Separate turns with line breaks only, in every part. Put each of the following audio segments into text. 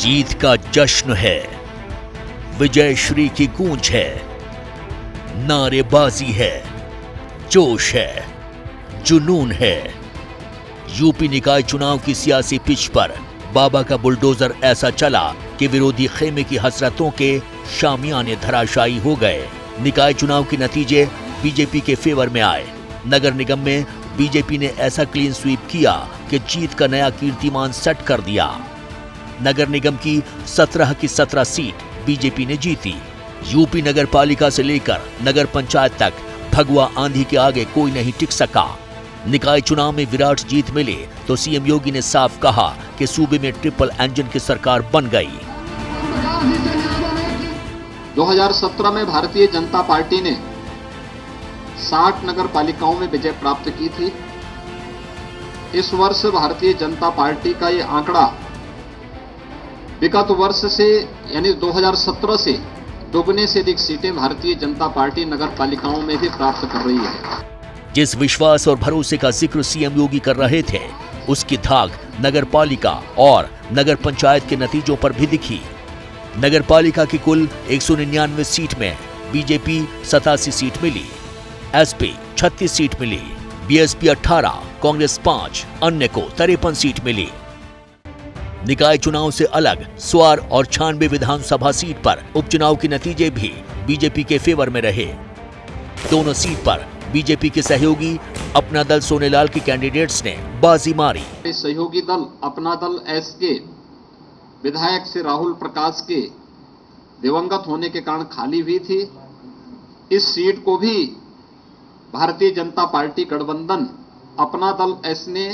जीत का जश्न है, विजय श्री की गूंज है, नारेबाजी है, जोश है, जुनून है। यूपी निकाय चुनाव की सियासी पिच पर बाबा का बुलडोजर ऐसा चला कि विरोधी खेमे की हसरतों के शामियाने धराशायी हो गए। निकाय चुनाव के नतीजे बीजेपी के फेवर में आए। नगर निगम में बीजेपी ने ऐसा क्लीन स्वीप किया कि जीत का नया कीर्तिमान सेट कर दिया। नगर निगम की 17 की 17 सीट बीजेपी ने जीती। यूपी नगर पालिका से लेकर नगर पंचायत तक भगवा आंधी के आगे कोई नहीं टिक सका। निकाय चुनाव में विराट जीत मिले तो सीएम योगी ने साफ कहा कि सूबे में ट्रिपल इंजन की सरकार बन गई।
2017 में भारतीय जनता पार्टी ने 60 नगर पालिकाओं में विजय प्राप्त की थी। इस वर्ष भारतीय जनता पार्टी का ये आंकड़ा विगत वर्ष से यानी 2017 से दोगुने से अधिक सीटें भारतीय जनता पार्टी नगर पालिकाओं में भी प्राप्त कर रही है।
जिस विश्वास और भरोसे का जिक्र सीएम योगी कर रहे थे, उसकी धाक नगर पालिका और नगर पंचायत के नतीजों पर भी दिखी। नगर पालिका की कुल 199 सीट में बीजेपी 87 सीट मिली, एसपी 36 सीट मिली, बीएसपी 18, कांग्रेस 5, अन्य को 53 सीट मिली। निकाय चुनाव से अलग स्वार और 96 विधानसभा सीट पर उपचुनाव के नतीजे भी बीजेपी के फेवर में रहे। दोनों सीट पर बीजेपी के सहयोगी अपना दल सोनेलाल के कैंडिडेट्स ने बाजी मारी।
सहयोगी दल अपना दल एस के विधायक से राहुल प्रकाश के दिवंगत होने के कारण खाली हुई थी। इस सीट को भी भारतीय जनता पार्टी गठबंधन अपना दल एस ने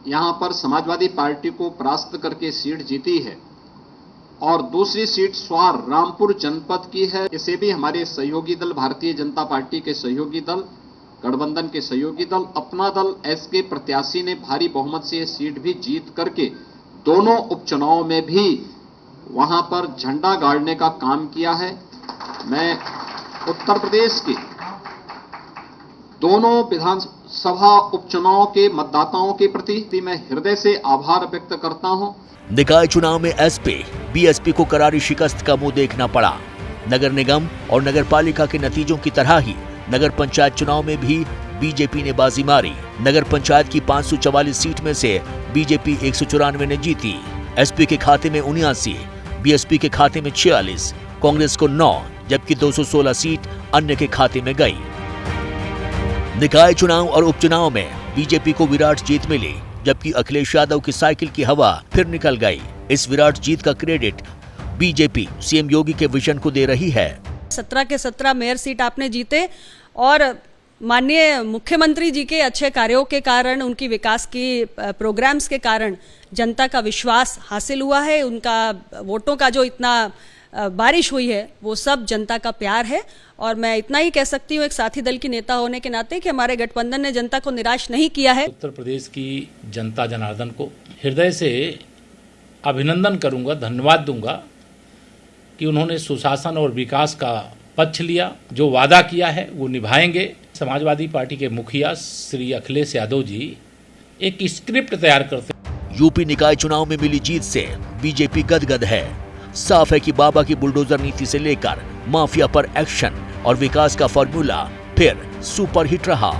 यहां पर समाजवादी पार्टी को परास्त करके सीट जीती है और दूसरी सीट स्वार रामपुर जनपद की है। इसे भी हमारे सहयोगी दल भारतीय जनता पार्टी के सहयोगी दल गठबंधन के सहयोगी दल अपना दल एस के प्रत्याशी ने भारी बहुमत से यह सीट भी जीत करके दोनों उपचुनाव में भी वहां पर झंडा गाड़ने का काम किया है। मैं उत्तर प्रदेश के दोनों विधानसभा उपचुनाव के मतदाताओं के प्रति मैं हृदय से आभार व्यक्त करता हूं।
निकाय चुनाव में एसपी बीएसपी को करारी शिकस्त का मुंह देखना पड़ा। नगर निगम और नगर पालिका के नतीजों की तरह ही नगर पंचायत चुनाव में भी बीजेपी ने बाजी मारी। नगर पंचायत की 544 सीट में से बीजेपी 194 ने जीती। एसपी के खाते में 79, बीएसपी के खाते में 46, कांग्रेस को 9, जबकि 216 सीट अन्य के खाते में गई। निकाय चुनाव और उपचुनाव में बीजेपी को विराट जीत मिली, जबकि अखिलेश यादव की साइकिल की हवा फिर निकल गई। इस विराट जीत का क्रेडिट बीजेपी सीएम योगी के विजन को दे रही है।
17 के 17 मेयर सीट आपने जीते और माननीय मुख्यमंत्री जी के अच्छे कार्यों के कारण, उनकी विकास की प्रोग्राम्स के कारण जनता का विश्वास हासिल हुआ है। उनका वोटों का जो इतना बारिश हुई है वो सब जनता का प्यार है। और मैं इतना ही कह सकती हूँ एक साथी दल की नेता होने के नाते कि हमारे गठबंधन ने जनता को निराश नहीं किया है।
उत्तर प्रदेश की जनता जनार्दन को हृदय से अभिनंदन करूंगा, धन्यवाद दूंगा कि उन्होंने सुशासन और विकास का पक्ष लिया। जो वादा किया है वो निभाएंगे। समाजवादी पार्टी के मुखिया श्री अखिलेश यादव जी एक स्क्रिप्ट तैयार करते।
यूपी निकाय चुनाव में मिली जीत से बीजेपी गदगद है। साफ है कि बाबा की बुलडोजर नीति से लेकर माफिया पर एक्शन और विकास का फॉर्मूला फिर सुपर हिट रहा।